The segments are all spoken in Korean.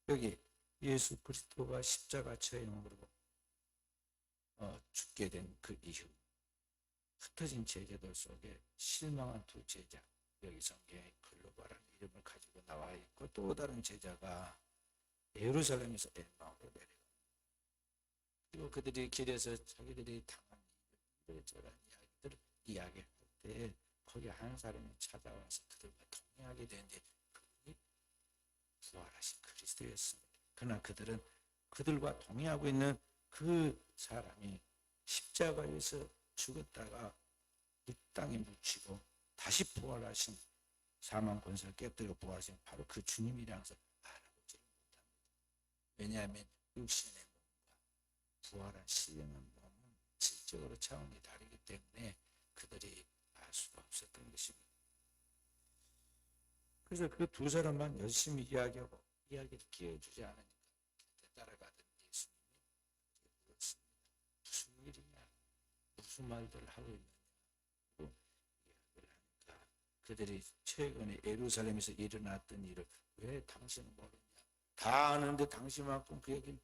여기 예수 그리스도가 십자가 처형으로 죽게 된 그 이후 흩어진 제자들 속에 실망한 두 제자, 여기 성경에 글로바라는 이름을 가지고 나와 있고, 또 다른 제자가 예루살렘에서 엠마오로 내려가. 그리고 그들이 길에서 자기들이 당한 이런저런 이야기들을 이야기할 때 거기 한 사람이 찾아와서 그들과 동행하게 되는데 그분이 부활하신 그리스도였습니다. 그러나 그들은 그들과 동행하고 있는 그 사람이 십자가에서 죽었다가 이 땅에 묻히고 다시 부활하신, 사망 권세를 깨뜨리고 부활하신 바로 그 주님이라는 것을 알아보지 못합니다. 왜냐하면 육신의 몸과 부활한 신령한 몸은 질적으로 차원이 다르기 때문에 그들이 알 수가 없었던 것입니다. 그래서 그 두 사람만 열심히 이야기하고 이야기를 끼워주지 않으니까 따라가던 예수님이 물었습니다. 무슨 일이냐, 무슨 말들을 하고 있느냐고 이야기를 하니까 그들이 최근에 예루살렘에서 일어났던 일을 왜 당신은 모르냐, 다 아는데 당신만큼 그 얘기를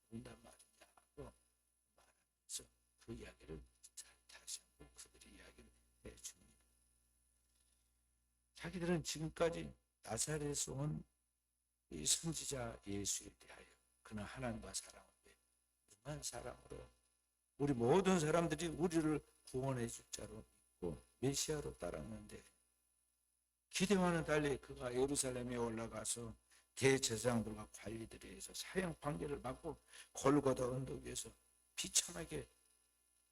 모른단 말이냐고 말하면서 그 이야기를 잘 다시 한번 그들이 이야기를 해줍니다. 자기들은 지금까지 나사렛에서 온 이 선지자 예수에 대하여 그는 하나님과 사랑을 위해 무한 사랑으로 우리 모든 사람들이 우리를 구원해 줄 자로 믿고 메시아로 따랐는데, 기대와는 달리 그가 예루살렘에 올라가서 대제사장들과 관리들에 의해서 사형 판결을 받고 골고다 언덕 위에서 비참하게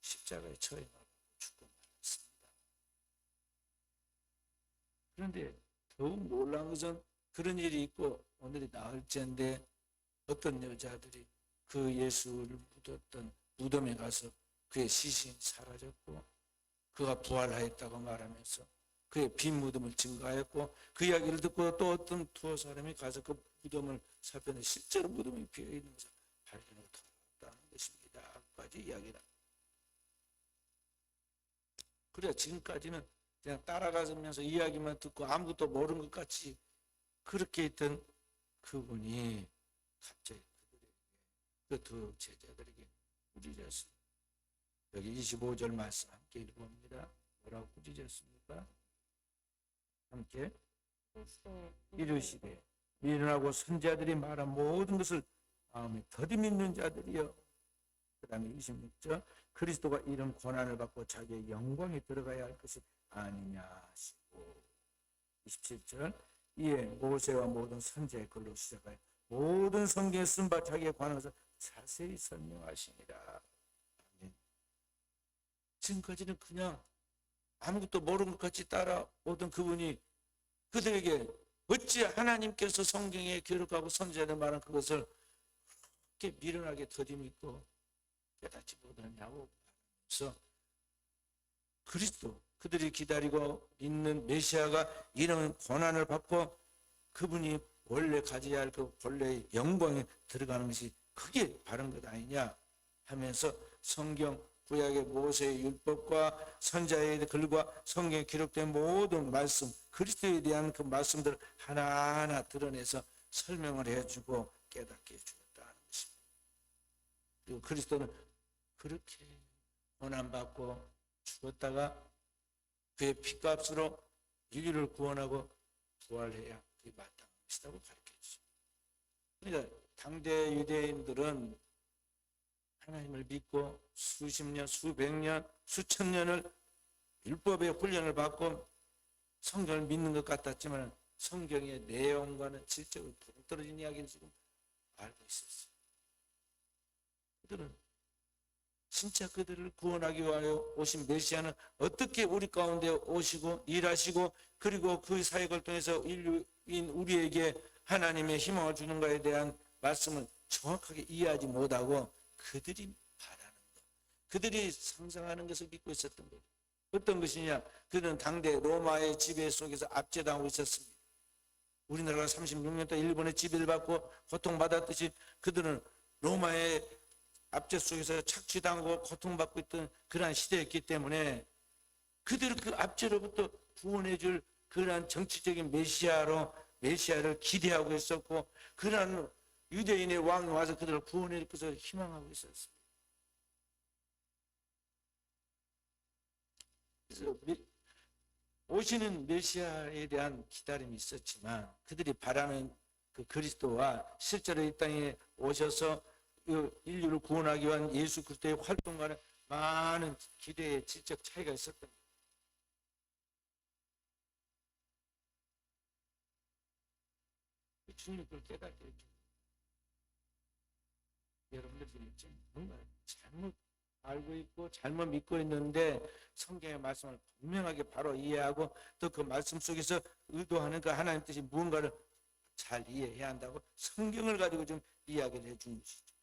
십자가에 처형하고 죽고 말았습니다. 그런데 더욱 놀라운 것은 그런 일이 있고 오늘이 나흘째인데 어떤 여자들이 그 예수를 묻었던 무덤에 가서 그의 시신이 사라졌고 그가 부활하였다고 말하면서 그의 빈 무덤을 증거하였고, 그 이야기를 듣고 또 어떤 두어 사람이 가서 그 무덤을 살펴는 실제로 무덤이 비어있는 것을 발견하고 돌아왔다는 것입니다. 까지 이야기를 합니다. 그래 지금까지는 그냥 따라가면서 이야기만 듣고 아무것도 모르는 것 같이 그렇게 있던 그분이 갑자기 그들에게, 그 두 제자들에게 꾸짖었습니다. 여기 25절 말씀 함께 읽어봅니다. 뭐라고 꾸짖었습니까? 함께 이르시되 미련하고 선지자들이 말한 모든 것을 마음에 더디 믿는 자들이여. 그 다음에 26절 그리스도가 이런 고난을 받고 자기의 영광에 들어가야 할 것이 아니냐 하시고, 27절 이에 모세와 모든 선지자의 글로 시작하여 모든 성경에 쓴 바 자기에 관해서 자세히 설명하시니라. 아멘. 지금까지는 그냥 아무것도 모르는 것 같이 따라오던 그분이 그들에게 어찌 하나님께서 성경에 기록하고 선지자들 말한 그것을 그렇게 미련하게 더디 믿고 깨닫지 못하냐고 말하면서 그리스도, 그들이 기다리고 있는 메시아가 이런 고난을 받고 그분이 원래 가져야 할 그 본래의 영광에 들어가는 것이 그게 바른 것 아니냐 하면서 성경 구약의 모세의 율법과 선지자의 글과 성경에 기록된 모든 말씀, 그리스도에 대한 그 말씀들을 하나하나 드러내서 설명을 해주고 깨닫게 해주었다는 것입니다. 그리고 그리스도는 그렇게 고난받고 죽었다가 그의 피값으로 인류를 구원하고 부활해야 그게 마땅한 것이라고 가르쳐주죠. 그러니까 당대 유대인들은 하나님을 믿고 수십 년, 수백 년, 수천 년을 율법의 훈련을 받고 성경을 믿는 것 같았지만 성경의 내용과는 질적으로 동떨어진 이야기를 지금 알고 있었어요. 그들은 진짜 그들을 구원하기 위하여 오신 메시아는 어떻게 우리 가운데 오시고 일하시고 그리고 그 사역을 통해서 인류인 우리에게 하나님의 희망을 주는가에 대한 말씀을 정확하게 이해하지 못하고 그들이 바라는 것, 그들이 상상하는 것을 믿고 있었던 거예요. 어떤 것이냐? 그들은 당대 로마의 지배 속에서 압제당하고 있었습니다. 우리나라가 36년 동안 일본의 지배를 받고 고통받았듯이 그들은 로마의 압제 속에서 착취당하고 고통받고 있던 그러한 시대였기 때문에 그들은 그 압제로부터 구원해 줄 그러한 정치적인 메시아를 기대하고 있었고, 그러한 유대인의 왕이 와서 그들을 구원해 줄 것을 희망하고 있었습니다. 그래서 오시는 메시아에 대한 기다림이 있었지만 그들이 바라는 그 그리스도와 실제로 이 땅에 오셔서 인류를 구원하기 위한 예수 그리스도의 활동과는 많은 기대의 질적 차이가 있었던 거예요. 주님이 그걸 깨닫게 이렇게 여러분들이 지금 뭔가 잘못 알고 있고 잘못 믿고 있는데 성경의 말씀을 분명하게 바로 이해하고 또 그 말씀 속에서 의도하는 그 하나님 뜻이 무언가를 잘 이해해야 한다고 성경을 가지고 좀 이야기를 해주는 것이죠.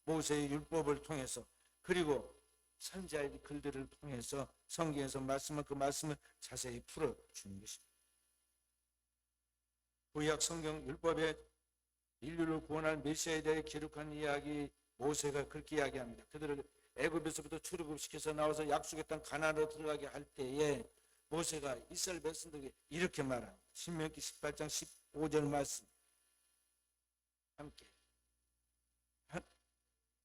모세의 율법을 통해서 그리고 선지자의 글들을 통해서 성경에서 말씀을 그 말씀을 자세히 풀어주는 것입니다. 구약 성경 율법에 인류를 구원할 메시아에 대해 기록한 이야기 모세가 그렇게 이야기합니다. 그들을 애굽에서부터 출애굽시켜서 나와서 약속의 땅 가나안으로 들어가게 할 때에 모세가 이스라엘 백성들에게 이렇게 말합니다. 신명기 18장 15절 말씀 함께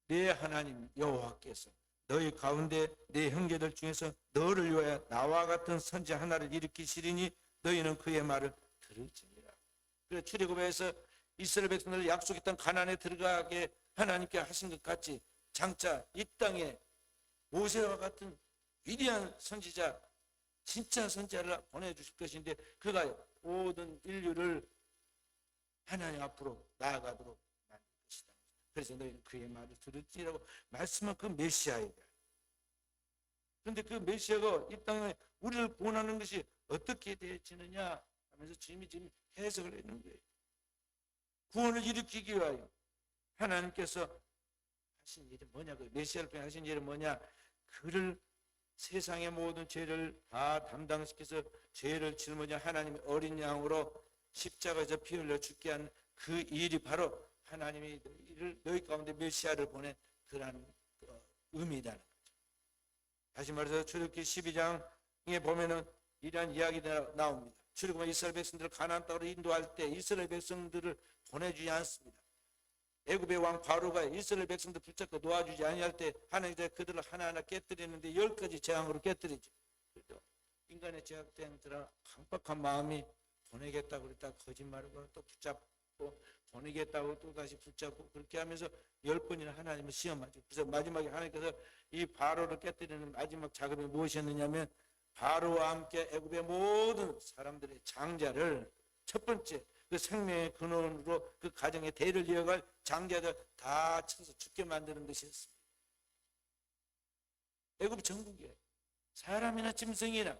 내 하나님 여호와께서 너희 가운데 내 형제들 중에서 너를 위하여 나와 같은 선지 하나를 일으키시리니 너희는 그의 말을 들을지니라. 그래서 출애굽에서 이스라엘 백성들을 약속의 땅 가나안에 들어가게 하나님께 하신 것 같이 장차 이 땅에 모세와 같은 위대한 선지자 진짜 선지자를 보내주실 것인데 그가 모든 인류를 하나님 앞으로 나아가도록 만들 것이다. 그래서 너희는 그의 말을 들을지라고 말씀한 그 메시아이다. 그런데 그 메시아가 이 땅에 우리를 구원하는 것이 어떻게 되어지느냐 하면서 주님이 지금 해석을 했는 거예요. 구원을 일으키기 위하여 하나님께서 하신 일이 뭐냐, 그 메시아를 통해 하신 일이 뭐냐, 그를 세상의 모든 죄를 다 담당시켜서 죄를 짊어진 하나님의 어린 양으로 십자가에서 피 흘려 죽게 한 그 일이 바로 하나님이 너희 가운데 메시아를 보낸 그러한 의미라는 거죠. 다시 말해서 출애굽기 12장에 보면은 이러한 이야기가 나옵니다. 출애굽한 이스라엘 백성들을 가나안 땅으로 인도할 때 이스라엘 백성들을 보내주지 않습니다. 애굽의 왕 바로가 이스라엘 백성들 붙잡고 놓아주지 아니할 때 하나님이 그들을 하나하나 깨뜨리는데 10가지 재앙으로 깨뜨리죠. 인간의 죄악된 그런 강박한 마음이 보내겠다고 그랬다가 거짓말하고 또 붙잡고 보내겠다고 또 다시 붙잡고 그렇게 하면서 10번이나 하나님을 시험하죠. 그래서 마지막에 하나님께서 이 바로를 깨뜨리는 마지막 작업이 무엇이었느냐면 바로와 함께 애굽의 모든 사람들의 장자를 첫 번째 그 생명의 근원으로 그 가정의 대를 이어갈 장자들 다 쳐서 죽게 만드는 것이었습니다. 애굽 전국에 사람이나 짐승이나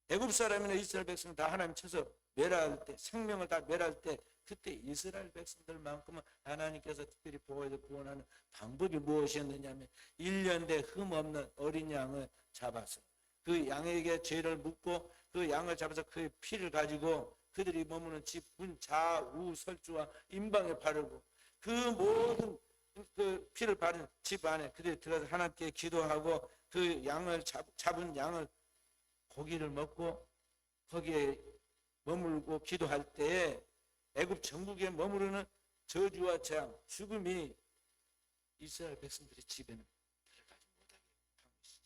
애굽 사람이나 이스라엘 백성 다 하나님 쳐서 멸할 때 생명을 다 멸할 때 그때 이스라엘 백성들만큼은 하나님께서 특별히 보호해서 구원하는 방법이 무엇이었느냐면 1년대 흠없는 어린 양을 잡아서 그 양에게 죄를 묻고 그 양을 잡아서 그 피를 가지고 그들이 머무는 집 문 좌우 설주와 임방에 바르고 그 모든 그 피를 바른 집 안에 그들이 들어가서 하나님께 기도하고 그 양을 잡은 양을 고기를 먹고 거기에 머물고 기도할 때에 애굽 전국에 머무르는 저주와 재앙, 죽음이 이스라엘 백성들의 집에는 들어가지 못하게 한 것이죠.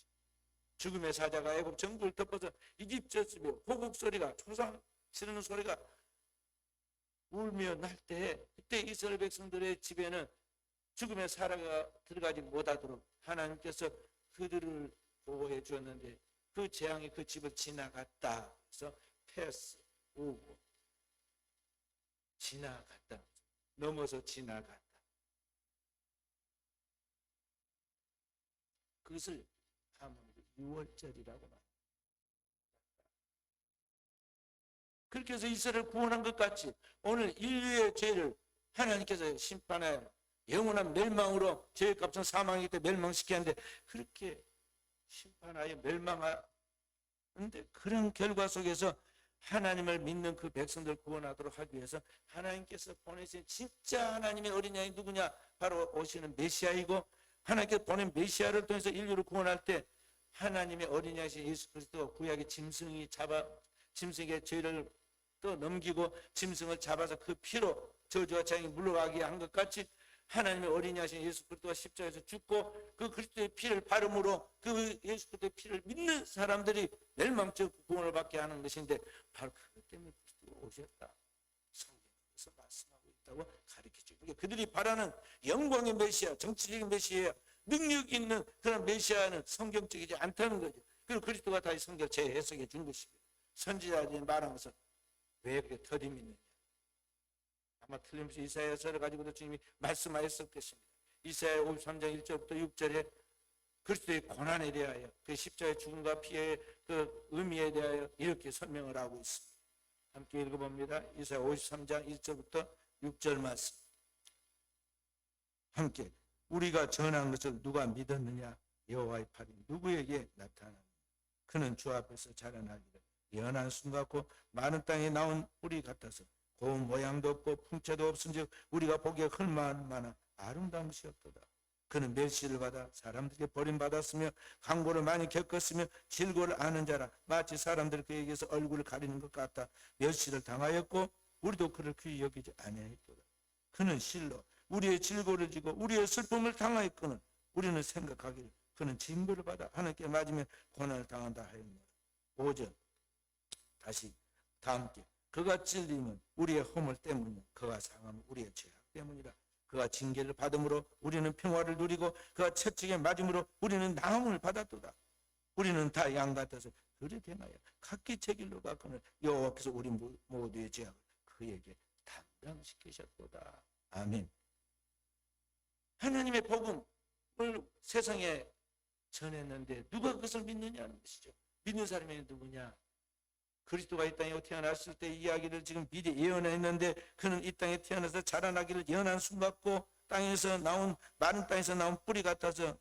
죽음의 사자가 애굽 전국을 덮어서 이집트 집에 호국 소리가 초상 치르는 소리가 울며 날 때 그때 이스라엘 백성들의 집에는 죽음의 사자가 들어가지 못하도록 하나님께서 그들을 보호해 주었는데 그 재앙이 그 집을 지나갔다. 그래서 패스 오고 지나갔다. 넘어서 지나갔다. 그것을 하면 6월절이라고 말합니다. 그렇게 해서 이스라엘을 구원한 것 같이 오늘 인류의 죄를 하나님께서 심판하여 영원한 멸망으로 죄의 값은 사망이기 때문에 멸망시켰는데 그렇게 심판하여 멸망하는데 그런 결과 속에서 하나님을 믿는 그 백성들 구원하도록 하기 위해서 하나님께서 보내신 진짜 하나님의 어린 양이 누구냐? 바로 오시는 메시아이고 하나님께서 보낸 메시아를 통해서 인류를 구원할 때 하나님의 어린 양이신 예수 그리스도가 구약의 짐승이 잡아 짐승의 죄를 또 넘기고 짐승을 잡아서 그 피로 저주와 재앙이 물러가게 한 것 같이 하나님의 어린이 하신 예수 그리스도가 십자가에서 죽고 그 그리스도의 피를 바름으로 그 예수 그리스도의 피를 믿는 사람들이 멸망적 구원을 받게 하는 것인데, 바로 그것 때문에 그리스도가 오셨다. 성경에서 말씀하고 있다고 가르쳐주고, 그들이 바라는 영광의 메시아, 정치적인 메시아, 능력 있는 그런 메시아는 성경적이지 않다는 거죠. 그리고 그리스도가 다시 성경 재해석해 준 것입니다. 선지자들이 말한 것은 왜 그렇게 더디 믿느냐. 아마 틀림없이 이사야서를 가지고도 주님이 말씀하셨을 것입니다. 이사야 53장 1절부터 6절에 그리스도의 고난에 대하여, 그 십자가의 죽음과 피의 그 의미에 대하여 이렇게 설명을 하고 있습니다. 함께 읽어봅니다. 이사야 53장 1절부터 6절 말씀. 함께. 우리가 전한 것을 누가 믿었느냐? 여호와의 팔이 누구에게 나타나느냐? 그는 주 앞에서 자라나기를 연한 순 같고 마른 땅에 나온 뿌리 같아서 고운 모양도 없고 풍채도 없은즉 우리가 보기에 헐만한 아름다운 것이 없도다. 그는 멸시를 받아 사람들에게 버림받았으며 강고를 많이 겪었으며 질고를 아는 자라. 마치 사람들 그에게서 얼굴을 가리는 것 같다. 멸시를 당하였고 우리도 그를 귀히 여기지 아니하였도다. 그는 실로 우리의 질고를 지고 우리의 슬픔을 당하였거늘 우리는 생각하기를 그는 징벌을 받아 하나님께 맞으면 고난을 당한다 하였노라. 5절 다시 다 함께. 그가 찔림은 우리의 허물 때문이요 그가 상함은 우리의 죄악 때문이라. 그가 징계를 받음으로 우리는 평화를 누리고 그가 채찍에 맞음으로 우리는 나음을 받았도다. 우리는 다 양 같아서 그릇 행하여 각기 제 길로 가거늘 여호와께서 우리 모두의 죄악을 그에게 담당시키셨도다. 아멘. 하나님의 복음을 세상에 전했는데 누가 그것을 믿느냐는 것이죠. 믿는 사람이 누구냐? 그리스도가 이 땅에 태어났을 때 이야기를 지금 미리 예언했는데, 그는 이 땅에 태어나서 자라나기를 연한 순 같고 땅에서 나온 마른 땅에서 나온 뿌리 같아서,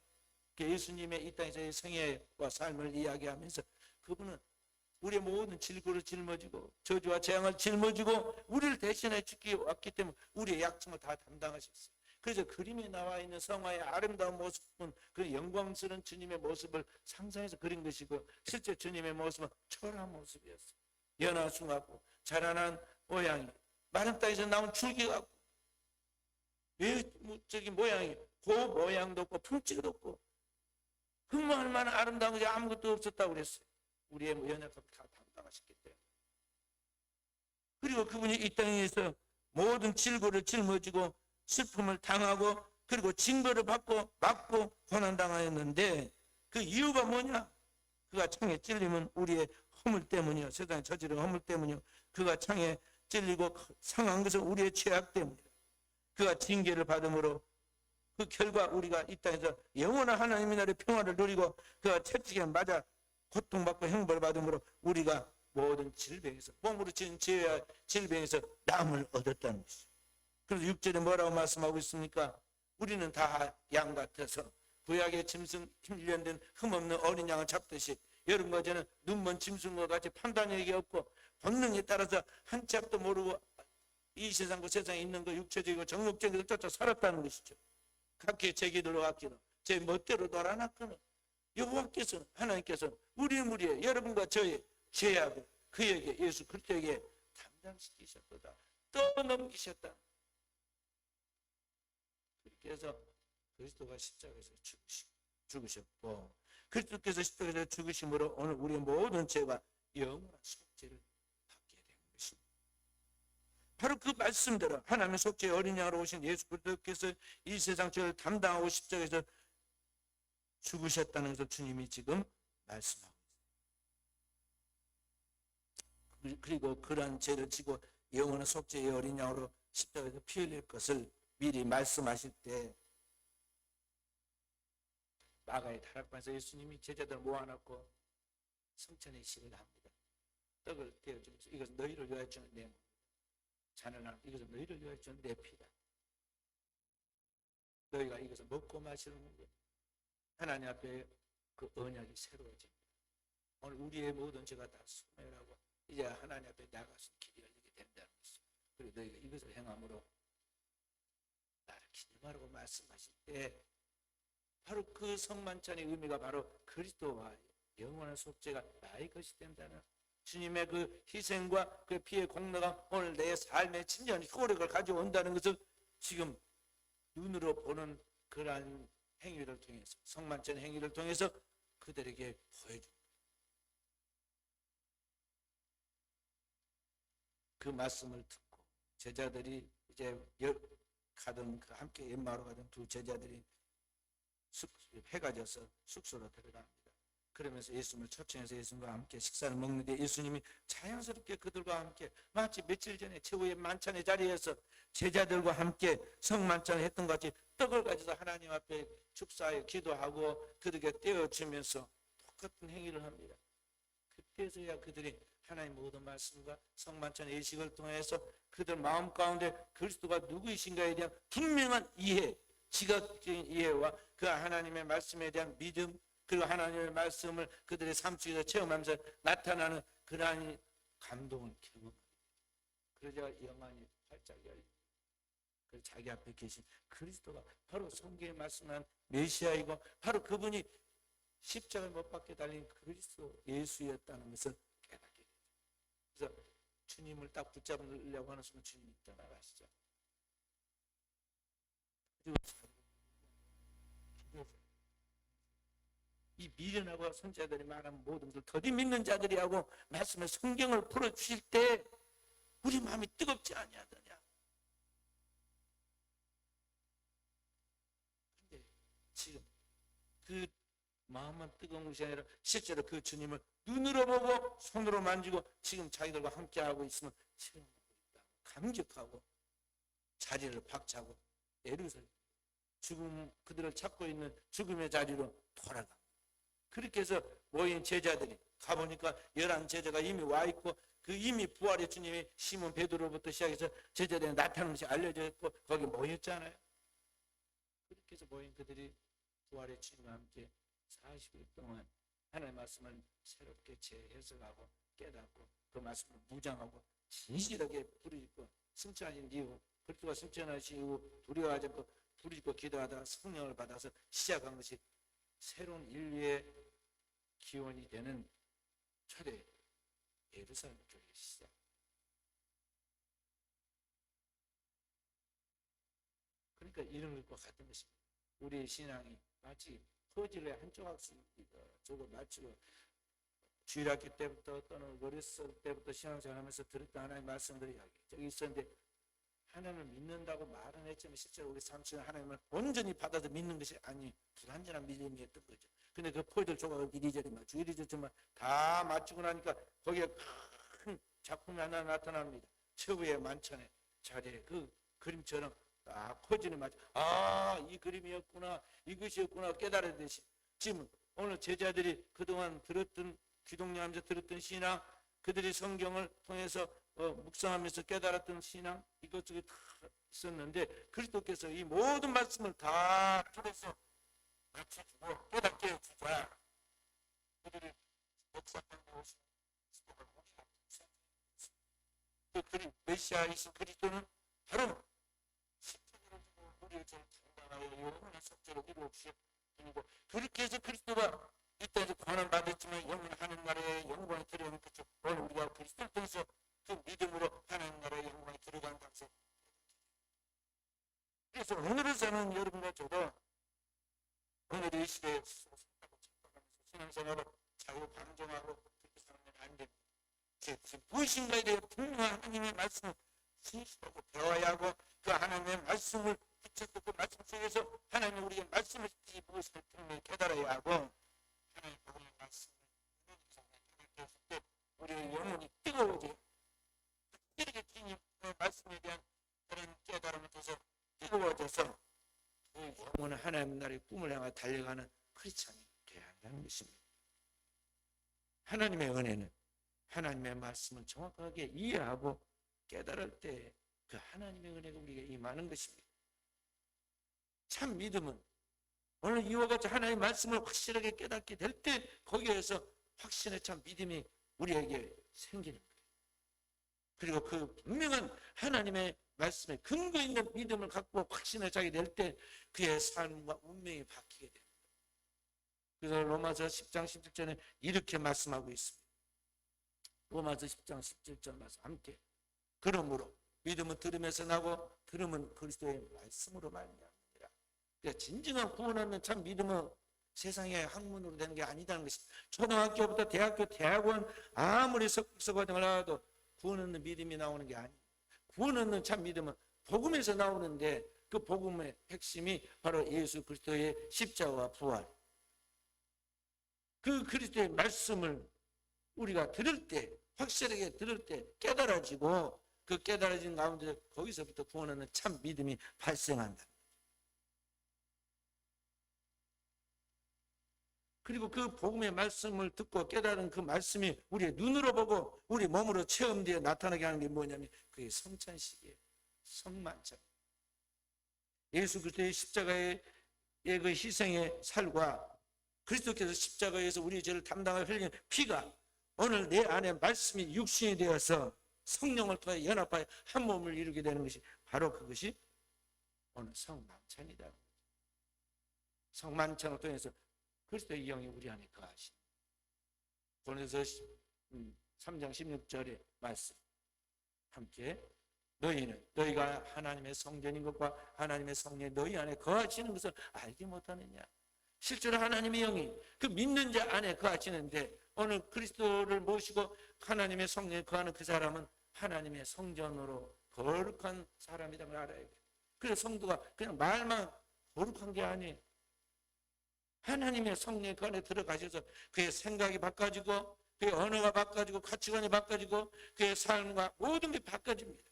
예수님의 이 땅에서의 생애와 삶을 이야기하면서 그분은 우리의 모든 질고를 짊어지고 저주와 재앙을 짊어지고 우리를 대신해 죽기 왔기 때문에 우리의 약점을 다 담당하셨어요. 그래서 그림에 나와 있는 성화의 아름다운 모습은 그 영광스러운 주님의 모습을 상상해서 그린 것이고, 실제 주님의 모습은 초라한 모습이었어요. 연한 순 같고 자라난 모양이 마른 땅에서 나온 줄기 같고 외적인 모양이 그 모양도 없고 품질도 없고 흠모할 만한 아름다운 것이 아무것도 없었다고 그랬어요. 우리의 연약함을 다 담당하셨기 때문에. 그리고 그분이 이 땅에서 모든 질고를 짊어지고 슬픔을 당하고 그리고 징벌을 받고 맞고 고난당하였는데, 그 이유가 뭐냐? 그가 창에 찔리면 우리의 허물 때문이요, 세상에 저지른 허물 때문이요, 그가 창에 찔리고 상한 것은 우리의 죄악 때문이요, 그가 징계를 받음으로 그 결과 우리가 이 땅에서 영원한 하나님의 나라의 평화를 누리고 그가 채찍에 맞아 고통받고 형벌을 받음으로 우리가 모든 질병에서, 몸으로 지은 죄와 질병에서 남을 얻었다는 것이죠. 그래서 6절에 뭐라고 말씀하고 있습니까? 우리는 다 양 같아서 구약의 짐승 훈련된 흠없는 어린 양을 잡듯이 여러분과 저는 눈먼 짐승과 같이 판단력이 없고 본능에 따라서 한 치 앞도 모르고 이 세상 그 세상에 있는 거 육체적이고 정욕적인 것을 쫓아 살았다는 것이죠. 각기 제 길로 갔기는 제 멋대로 돌아놨거든. 여호와께서는, 하나님께서는 우리의 여러분과 저의 죄악을 그에게, 예수 그리스도에게 담당시키셨다, 떠넘기셨다. 그렇게 해서 그리스도가 십자가에서 죽으셨고, 그리스도께서 십자가에서 죽으심으로 오늘 우리의 모든 죄가 영원한 속죄를 받게 된 것입니다. 바로 그 말씀대로 하나님의 속죄의 어린 양으로 오신 예수 그리스도께서 이 세상 죄를 담당하고 십자가에서 죽으셨다는 것을 주님이 지금 말씀하고 있습니다. 그리고 그러한 죄를 지고 영원한 속죄의 어린 양으로 십자가에서 피 흘릴 것을 미리 말씀하실 때, 마가의 다락방에서 예수님이 제자들을 모아놓고 성찬의 시를 합니다. 떡을 떼어주면서 이것은 너희를 위하여 주는 내 몸이다. 잔을 나누고 이것은 너희를 위하여 주는 내 피다. 너희가 이것을 먹고 마시는 것, 하나님 앞에 그 언약이 새로워집니다. 오늘 우리의 모든 죄가 다 소멸하고 이제 하나님 앞에 나가서 길이 열리게 된다는 것입니다. 그리고 너희가 이것을 행함으로 나를 기념하라고 말씀하실 때, 바로 그 성만찬의 의미가 바로 그리스도와 영원한 속죄가 나의 것이 된다는 주님의 그 희생과 그 피의 공로가 오늘 내 삶의 진정한 효력을 가져온다는 것을 지금 눈으로 보는 그러한 행위를 통해서, 성만찬 행위를 통해서 그들에게 보여줍니다. 그 말씀을 듣고 제자들이 이제 가던 그 함께 엠마오로 가던 두 제자들이 해가 져서 숙소로 들어갑니다. 그러면서 예수님을 초청해서 예수님과 함께 식사를 먹는데 예수님이 자연스럽게 그들과 함께 마치 며칠 전에 최후의 만찬의 자리에서 제자들과 함께 성만찬을 했던 것 같이 떡을 가져서 하나님 앞에 축사하여 기도하고 그들에게 떼어주면서 똑같은 행위를 합니다. 그때서야 그들이 하나님 모든 말씀과 성만찬 예식을 통해서 그들 마음 가운데 그리스도가 누구이신가에 대한 분명한 이해, 지각적인 이해와 그 하나님의 말씀에 대한 믿음, 그리고 하나님의 말씀을 그들의 삶 속에서 체험하면서 나타나는 그러한 감동을 경험합니다. 그러자 영안이 활짝 열립니다. 그래서 자기 앞에 계신 그리스도가 바로 성경에 말씀한 메시아이고 바로 그분이 십자가에 못 박혀 달린 그리스도 예수였다는 것을 깨닫게 되죠. 그래서 주님을 딱 붙잡으려고 하는 순간 주님이 떠나가시죠. 그리고 이 미련하고 선자들이 말하는 모든 것을 더디 믿는 자들이하고 말씀의 성경을 풀어주실 때 우리 마음이 뜨겁지 아니하더냐. 근데 지금 그 마음만 뜨거운 것이 아니라 실제로 그 주님을 눈으로 보고 손으로 만지고 지금 자기들과 함께하고 있으면 체험하고 있다. 감격하고 자리를 박차고 예루살렘 죽음, 그들을 찾고 있는 죽음의 자리로 돌아가. 그렇게 해서 모인 제자들이 가보니까 11제자가 이미 와 있고 그 이미 부활의 주님이 시몬 베드로부터 시작해서 제자들이 나타나는 것이 알려져 있고 거기 모였잖아요. 그렇게 해서 모인 그들이 부활의 주님과 함께 40일 동안 하나님의 말씀을 새롭게 재해석하고 깨닫고 그 말씀을 무장하고 진실하게 부르짖고 승천하신 이후 그리스도가 승천하신 이후 두려워하지 않고 부르짖고 기도하다가 성령을 받아서 시작한 것이 새로운 인류의 기원이 되는 초대 예루살렘 교회의 시작. 그러니까 이런 것과 같은 것입니다. 우리의 신앙이 마치 퍼즐의 한 조각씩입니다. 저거 마치고 주일학교 때부터 또는 어렸을 때부터 신앙생활하면서 들었던 하나님의 말씀들이 저기 있었는데 하나님을 믿는다고 말은 했지만 실제로 우리 삶 속에 하나님을 온전히 받아서 믿는 것이 아니 불완전한 믿음이었던 거죠. 근데 그 퍼즐 조각을 이리저리 맞추고 이리저리 다 맞추고 나니까 거기에 큰 작품이 하나 나타납니다. 최후의 만찬의 자리에 그 그림처럼 딱 퍼즐이 맞춰 이 그림이었구나 이것이었구나 깨달았듯이 지금 오늘 제자들이 그동안 들었던 귀동냥하면서 들었던 신앙 그들이 성경을 통해서 묵상하면서 깨달았던 신앙 이것저것 다 있었는데 그리스도께서 이 모든 말씀을 다 풀어서 맞춰주고 깨닫게 해주자. 그들이 역사적인 것이 그 메시아이신 그리스도는 바로 십자가를 주고 우리를 장담하여 영원한 속죄로 이루옵시고 그렇게 해서 그리스도가 이때도 고난을 받았지만 영원하는 나라의 영광에 들어가는 그쪽 오늘 우리가 그리스도를 통해서 그 믿음으로 하나님 나라의 영광에 들어가는 당시 그래서 오늘을 사는 여러분과 저도 오늘 이 시대에 신앙생활을 자유방종하고 그렇게 살면 안 됩니다. 무엇인가에 대해 분명한 하나님의 말씀을 신실하고 배워야 하고 그 하나님의 말씀을 붙잡고 그 말씀 속에서 하나님 우리의 말씀을 무엇을 분명히 깨달아야 하고 하나님 우리의 말씀을 깨닫게 했을 때 우리의 영혼이 뜨거워져요. 이렇게 주님의 말씀에 대한 그런 깨달음을 통해서 뜨거워져서 그 영혼은 하나님 나라의 꿈을 향해 달려가는 크리스찬이 되어야 한다는 것입니다. 하나님의 은혜는 하나님의 말씀을 정확하게 이해하고 깨달을 때 그 하나님의 은혜가 우리에게 임하는 것입니다. 참 믿음은 오늘 이와 같이 하나님의 말씀을 확실하게 깨닫게 될 때 거기에서 확신의 참 믿음이 우리에게 생기는 거예요. 그리고 그 분명한 하나님의 말씀에 근거 있는 믿음을 갖고 확신을 자게 될 때 그의 삶과 운명이 바뀌게 됩니다. 그래서 로마서 10장 17절에 이렇게 말씀하고 있습니다. 로마서 10장 17절 말씀 함께. 그러므로 믿음은 들음에서 나고 들음은 그리스도의 말씀으로 말미암느니라. 그러니까 진정한 구원은 참 믿음은 세상의 학문으로 되는 게 아니다는 것입니다. 초등학교부터 대학교, 대학원 아무리 석사과정을 하도 구원 얻는 믿음이 나오는 게 아니에요. 구원 얻는 참 믿음은 복음에서 나오는데 그 복음의 핵심이 바로 예수 그리스도의 십자가와 부활. 그 그리스도의 말씀을 우리가 들을 때, 확실하게 들을 때 깨달아지고 그 깨달아진 가운데 거기서부터 구원 얻는 참 믿음이 발생한다. 그리고 그 복음의 말씀을 듣고 깨달은 그 말씀이 우리의 눈으로 보고 우리 몸으로 체험되어 나타나게 하는 게 뭐냐면 그게 성찬식이에요. 성만찬. 예수 그리스도의 십자가의 그 희생의 살과 그리스도께서 십자가에서 우리의 죄를 담당하여 흘린 피가 오늘 내 안에 말씀이 육신이 되어서 성령을 통해 연합하여 한 몸을 이루게 되는 것이 바로 그것이 오늘 성만찬이다. 성만찬을 통해서 그리스도의 영이 우리 안에 거하신. 고린도서 3장 16절의 말씀 함께. 너희가 하나님의 성전인 것과 하나님의 성령이 너희 안에 거하시는 것을 알지 못하느냐. 실제로 하나님의 영이 그 믿는 자 안에 거하시는데 오늘 그리스도를 모시고 하나님의 성령에 거하는 그 사람은 하나님의 성전으로 거룩한 사람이라는 걸 알아야 돼요. 그래서 성도가 그냥 말만 거룩한 게 아니에요. 하나님의 성령의 그 안에 들어가셔서 그의 생각이 바꿔지고 그의 언어가 바꿔지고 가치관이 바꿔지고 그의 삶과 모든 게 바꿔집니다.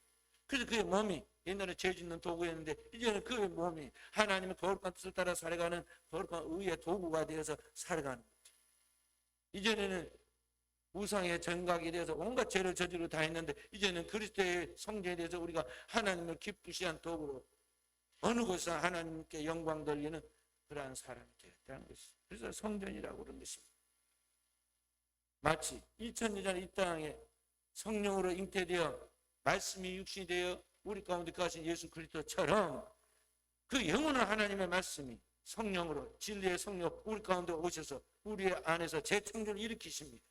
그래서 그의 몸이 옛날에 죄 짓는 도구였는데 이제는 그의 몸이 하나님의 거룩한 뜻을 따라 살아가는 거룩한 의의 도구가 되어서 살아가는 거죠. 이전에는 우상의 전각이 되어서 온갖 죄를 저지르고 다 했는데 이제는 그리스도의 성전에 대해서 우리가 하나님을 기쁘시 한 도구로 어느 곳에서 하나님께 영광 돌리는 그러한 사람이 되었다는 것이죠. 그래서 성전이라고 그런 것입니다. 마치 2000년 전에 이 땅에 성령으로 잉태되어 말씀이 육신이 되어 우리 가운데 거하신 예수 그리스도처럼 그 영원한 하나님의 말씀이 성령으로 진리의 성령 우리 가운데 오셔서 우리 안에서 재창조를 일으키십니다.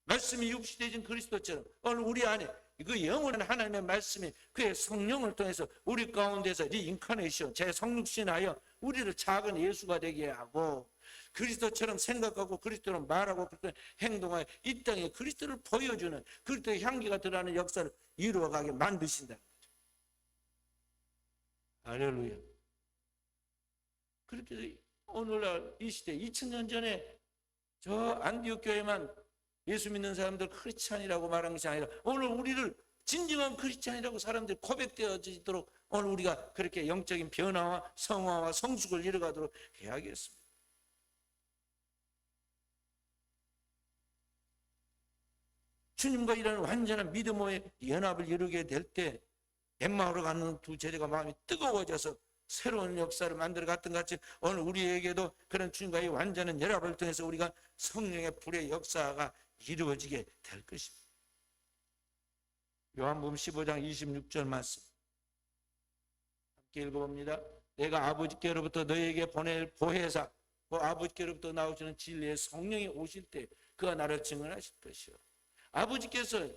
말씀이 육신이 되신 그리스도처럼 오늘 우리 안에 그 영원한 하나님의 말씀이 그의 성령을 통해서 우리 가운데서 리인카네이션 재성육신하여 우리를 작은 예수가 되게 하고 그리스도처럼 생각하고 그리스도로 말하고 그리스도로 행동하여 이 땅에 그리스도를 보여주는 그리스도의 향기가 드러나는 역사를 이루어가게 만드신다는 거죠. 할렐루야. 그렇게 해서 오늘날 이 시대 2000년 전에 저 안디옥 교회만 예수 믿는 사람들 크리스찬이라고 말한 것이 아니라 오늘 우리를 진정한 크리스찬이라고 사람들이 고백되어지도록 오늘 우리가 그렇게 영적인 변화와 성화와 성숙을 이뤄가도록 해야겠습니다. 주님과 이런 완전한 믿음의 연합을 이루게 될 때 엠마오로 가는 두 제자가 마음이 뜨거워져서 새로운 역사를 만들어 갔던 것 같이 오늘 우리에게도 그런 주님과의 완전한 연합을 통해서 우리가 성령의 불의 역사가 이루어지게 될 것입니다. 요한복음 15장 26절 말씀 함께 읽어봅니다. 내가 아버지께로부터 너희에게 보낼 보혜사 그 아버지께로부터 나오시는 진리의 성령이 오실 때 그가 나를 증언하실 것이요. 아버지께서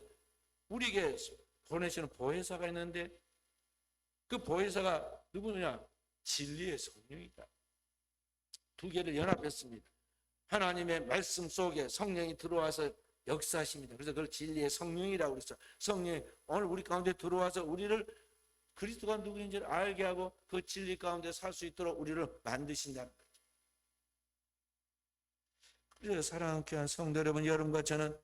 우리에게 보내시는 보혜사가 있는데 그 보혜사가 누구냐? 진리의 성령이다. 두 개를 연합했습니다. 하나님의 말씀 속에 성령이 들어와서 역사하십니다. 그래서 그걸 진리의 성령이라고 그랬죠. 성령이 오늘 우리 가운데 들어와서 우리를 그리스도가 누구인지를 알게 하고 그 진리 가운데 살 수 있도록 우리를 만드신다는 거죠. 그래서 사랑하는 귀한 성도 여러분, 여러분과 저는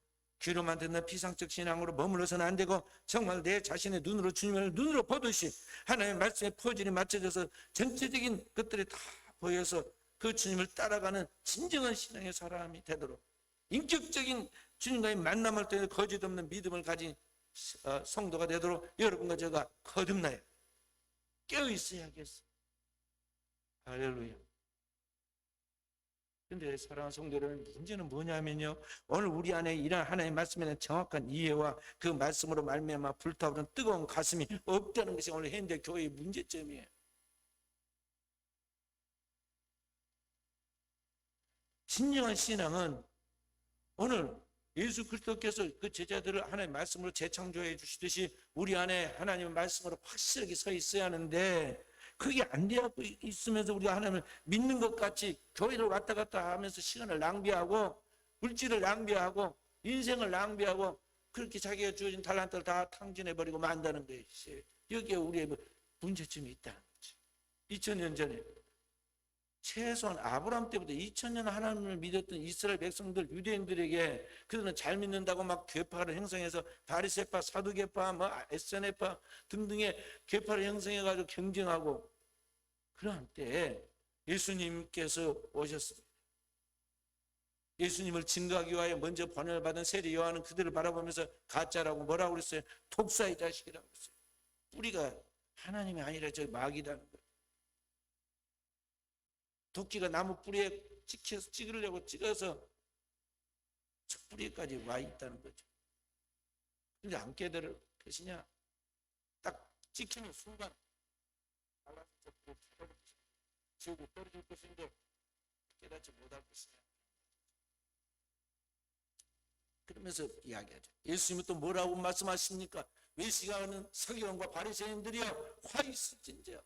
귀로만 듣는 피상적 신앙으로 머물러서는 안 되고 정말 내 자신의 눈으로 주님을 눈으로 보듯이 하나님의 말씀에 퍼즐이 맞춰져서 전체적인 것들이 다 보여서 그 주님을 따라가는 진정한 신앙의 사람이 되도록 인격적인 주님과의 만남을 통해 거짓 없는 믿음을 가진 성도가 되도록 여러분과 제가 거듭나요. 깨어 있어야겠어요. 할렐루야. 그런데 사랑하는 성도 여러분, 문제는 뭐냐면요, 오늘 우리 안에 이런 하나님의 말씀에 대한 정확한 이해와 그 말씀으로 말미암아 불타오르는 뜨거운 가슴이 없다는 것이 오늘 현대 교회의 문제점이에요. 진정한 신앙은 오늘 예수 그리스도께서 그 제자들을 하나님의 말씀으로 재창조해 주시듯이 우리 안에 하나님의 말씀으로 확실하게 서 있어야 하는데, 그게 안 되고 있으면서 우리가 하나님을 믿는 것 같이 교회를 왔다 갔다 하면서 시간을 낭비하고 물질을 낭비하고 인생을 낭비하고 그렇게 자기가 주어진 달란트를 다 탕진해버리고 만다는 것이, 여기에 우리의 문제점이 있다는 거지. 2000년 전에 최소한 아브라함 때부터 2000년 하나님을 믿었던 이스라엘 백성들, 유대인들에게 그들은 잘 믿는다고 막 계파를 형성해서 바리새파, 사두개파, 에스네파 등등의 계파를 형성해가지고 경쟁하고, 그러한 때에 예수님께서 오셨습니다. 예수님을 증거하기 위하여 먼저 번역을 받은 세례 요한은 그들을 바라보면서 가짜라고 뭐라고 그랬어요? 독사의 자식이라고 그랬어요. 뿌리가 하나님이 아니라 저 마귀라는 거예요. 도끼가 나무 뿌리에 찍으려고 찍어서 저 뿌리까지 와 있다는 거죠. 근데 안 깨달을 것이냐? 딱 찍히는 순간 지옥에 떨어질 것인데 깨닫지 못할 것이냐? 그러면서 이야기하죠. 예수님은 또 뭐라고 말씀하십니까? 외식하는 서기관과 바리새인들이여 화 있을진저,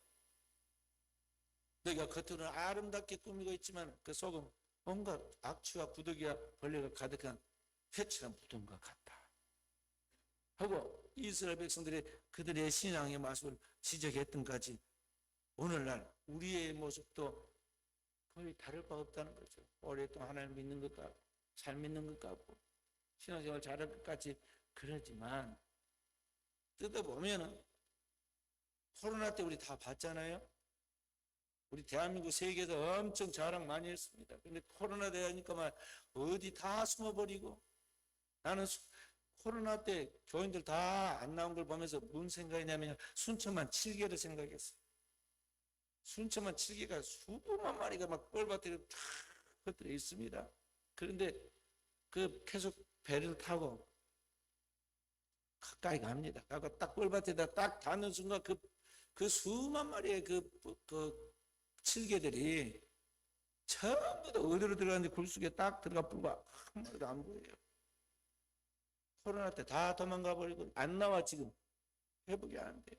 너희가 겉으로는 아름답게 꾸미고 있지만 그 속은 온갖 악취와 구더기와 벌레가 가득한 회칠한 무덤과 같다 하고, 이스라엘 백성들이 그들의 신앙의 모습을 지적했던 까지 오늘날 우리의 모습도 거의 다를 바 없다는 거죠. 오랫동안 하나님을 믿는 것 같고 잘 믿는 것 같고 신앙생활 잘할 것 같이 그러지만, 뜯어보면은 코로나 때 우리 다 봤잖아요. 우리 대한민국 세계에서 엄청 자랑 많이 했습니다. 근데 코로나 되니까 막 어디 다 숨어버리고, 나는 코로나 때 교인들 다 안 나온 걸 보면서 무슨 생각이냐면 순천만 7개를 생각했어요. 순천만 7개가 수만 마리가 막 뻘밭에 다 흩어져 있습니다. 그런데 그 계속 배를 타고 가까이 갑니다. 가고 딱 뻘밭에다 딱 닿는 순간 그 수만 마리의 그 칠개들이 전부 다 어디로 들어갔는데 굴속에 딱 들어가 불과 한 마리도 안 보여요. 코로나 때 다 도망가 버리고 안 나와. 지금 회복이 안 돼요.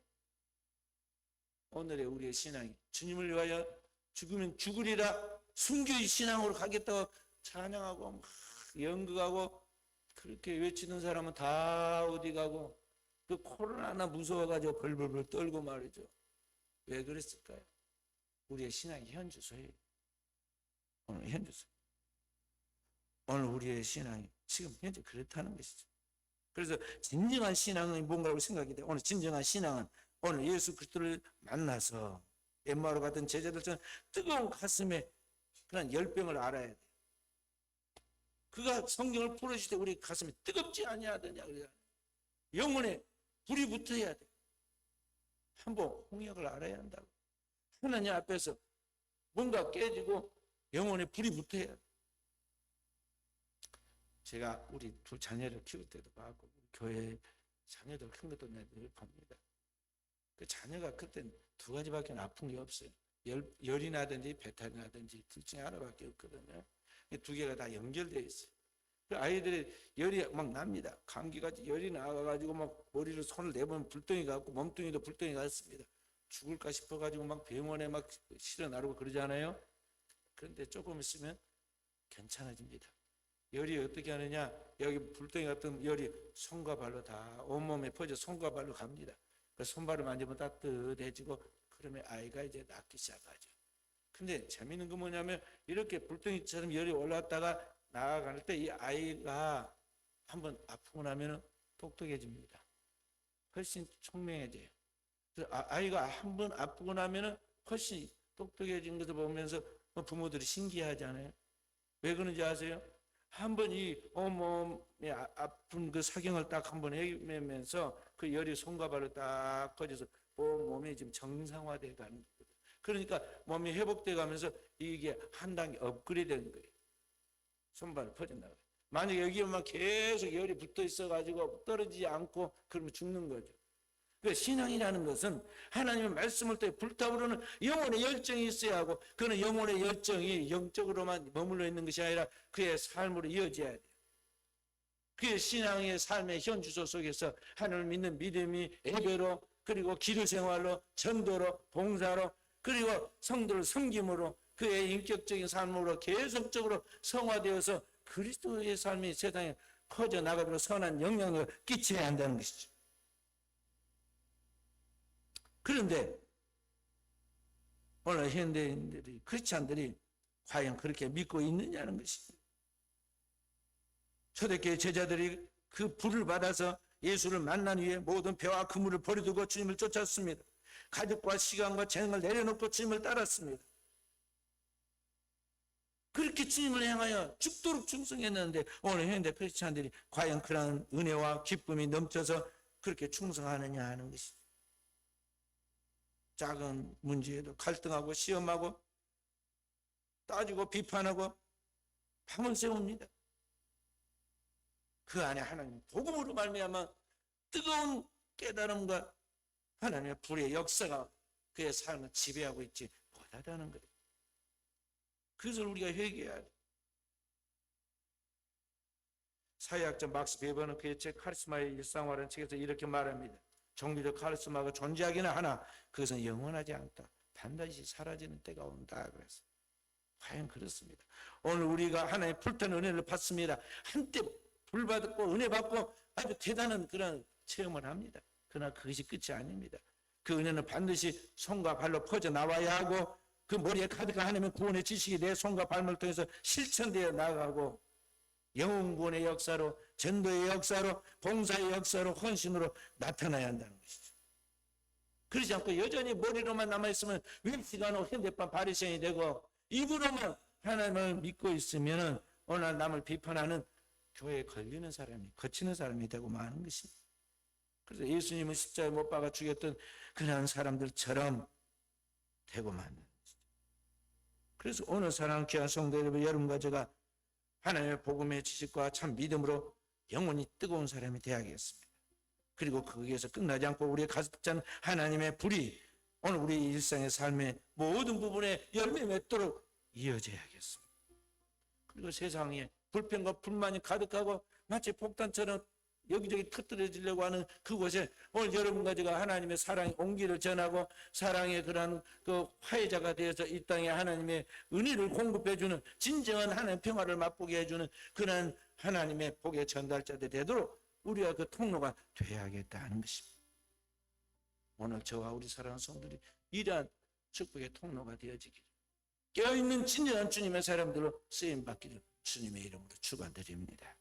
오늘의 우리의 신앙이 주님을 위하여 죽으면 죽으리라 순교의 신앙으로 가겠다고 찬양하고 막 연극하고 그렇게 외치는 사람은 다 어디 가고, 그 코로나나 무서워가지고 벌벌벌 떨고 말이죠. 왜 그랬을까요? 우리의 신앙이 현주소예요. 오늘 현주소. 오늘 우리의 신앙이 지금 현재 그렇다는 것이죠. 그래서 진정한 신앙은 뭔가라고 생각이 돼요. 오늘 진정한 신앙은 오늘 예수 그리스도를 만나서 엠마오로 갔던 제자들처럼 뜨거운 가슴에 그런 열병을 알아야 돼요. 그가 성경을 풀어줄 때 우리 가슴이 뜨겁지 아니하더냐. 영혼에 불이 붙어야 돼. 한번 홍역을 알아야 한다고. 하나님 앞에서 뭔가 깨지고 영혼에 불이 붙어야 돼. 제가 우리 두 자녀를 키울 때도 봤고, 교회 자녀들 큰 것도 늘 봅니다. 그 자녀가 그때 두 가지밖에 아픈 게 없어요. 열이 나든지 배탈이 나든지 둘 중에 하나밖에 없거든요. 두 개가 다 연결되어 있어요. 그 아이들이 열이 막 납니다. 감기가 열이 나가가지고 막 머리를 손을 내보면 불덩이가 갖고 몸뚱이도 불덩이가 같습니다. 죽을까 싶어가지고 막 병원에 막 실어 나르고 그러잖아요. 그런데 조금 있으면 괜찮아집니다. 열이 어떻게 하느냐? 여기 불덩이 같은 열이 손과 발로 다 온몸에 퍼져 손과 발로 갑니다. 그 손발을 만지면 따뜻해지고 그러면 아이가 이제 낫기 시작하죠. 근데 재미있는 건 뭐냐면 이렇게 불덩이처럼 열이 올랐다가 나아갈 때 이 아이가 한번 아프고 나면 똑똑해집니다. 훨씬 총명해져요. 아이가 한번 아프고 나면 훨씬 똑똑해진 것을 보면서 부모들이 신기하잖아요. 왜 그런지 아세요? 한번 이 온몸에 아픈 그 사경을 딱 한번 헤매면서 그 열이 손과 발로 딱 퍼져서 몸이 지금 정상화돼 가는 거예요. 그러니까 몸이 회복돼 가면서 이게 한 단계 업그레이드 되는 거예요. 손발을 퍼진다고. 만약에 여기에만 계속 열이 붙어 있어 가지고 떨어지지 않고 그러면 죽는 거죠. 그 신앙이라는 것은 하나님의 말씀을 통해 불타오르는 영혼의 열정이 있어야 하고, 그는 영혼의 열정이 영적으로만 머물러 있는 것이 아니라 그의 삶으로 이어져야 돼요. 그의 신앙의 삶의 현주소 속에서 하나님을 믿는 믿음이 예배로, 그리고 기도 생활로, 전도로, 봉사로, 그리고 성도를 섬김으로, 그의 인격적인 삶으로 계속적으로 성화되어서 그리스도의 삶이 세상에 퍼져나가도록 선한 영향을 끼쳐야 한다는 것이죠. 그런데 오늘 현대인들이, 크리스찬들이 과연 그렇게 믿고 있느냐는 것입니다. 초대교회 제자들이 그 불을 받아서 예수를 만난 후에 모든 배와 그물을 버려두고 주님을 쫓았습니다. 가족과 시간과 재능을 내려놓고 주님을 따랐습니다. 그렇게 주님을 향하여 죽도록 충성했는데 오늘 현대 크리스찬들이 과연 그러한 은혜와 기쁨이 넘쳐서 그렇게 충성하느냐 하는 것이죠. 작은 문제에도 갈등하고 시험하고 따지고 비판하고 밤을 새웁니다. 그 안에 하나님 복음으로 말미암아 뜨거운 깨달음과 하나님의 불의 역사가 그의 삶을 지배하고 있지 못하다는 거예요. 그것을 우리가 회개해야 돼. 사회학자 막스 베버는 그의 책 카리스마의 일상화라는 책에서 이렇게 말합니다. 정비적 카리스마가 존재하기는 하나 그것은 영원하지 않다. 반드시 사라지는 때가 온다. 그래서 과연 그렇습니다. 오늘 우리가 하나님의 불타는 은혜를 받습니다. 한때 불 받고 은혜 받고 아주 대단한 그런 체험을 합니다. 그러나 그것이 끝이 아닙니다. 그 은혜는 반드시 손과 발로 퍼져 나와야 하고 그 머리에 가득한 하나님의 구원의 지식이 내 손과 발목을 통해서 실천되어 나가고 영혼구원의 역사로, 전도의 역사로, 봉사의 역사로, 헌신으로 나타나야 한다는 것이죠. 그러지 않고 여전히 머리로만 남아있으면 웹시간으로 현대판 바리새인이 되고 입으로만 하나님을 믿고 있으면 어느 날 남을 비판하는 교회에 걸리는 사람이, 거치는 사람이 되고 마는 것입니다. 그래서 예수님은 십자가에 못 박아 죽였던 그런 사람들처럼 되고 마는 것이죠. 그래서 오늘 사랑하는 귀한 성도 여러분, 여러분과 제가 하나님의 복음의 지식과 참 믿음으로 영원히 뜨거운 사람이 되어야겠습니다. 그리고 거기에서 끝나지 않고 우리의 가득 찬 하나님의 불이 오늘 우리 일상의 삶의 모든 부분에 열매 맺도록 이어져야겠습니다. 그리고 세상에 불평과 불만이 가득하고 마치 폭탄처럼 여기저기 터뜨려지려고 하는 그곳에 오늘 여러분과 제가 하나님의 사랑의 온기를 전하고 사랑의 그러한 그 화해자가 되어서 이 땅에 하나님의 은혜를 공급해주는 진정한 하나님의 평화를 맛보게 해주는 그런 하나님의 복의 전달자들이 되도록 우리가 그 통로가 되어야겠다는 것입니다. 오늘 저와 우리 사랑하는 성도들이 이러한 축복의 통로가 되어지기를, 깨어있는 진정한 주님의 사람들로 쓰임받기를 주님의 이름으로 축원드립니다.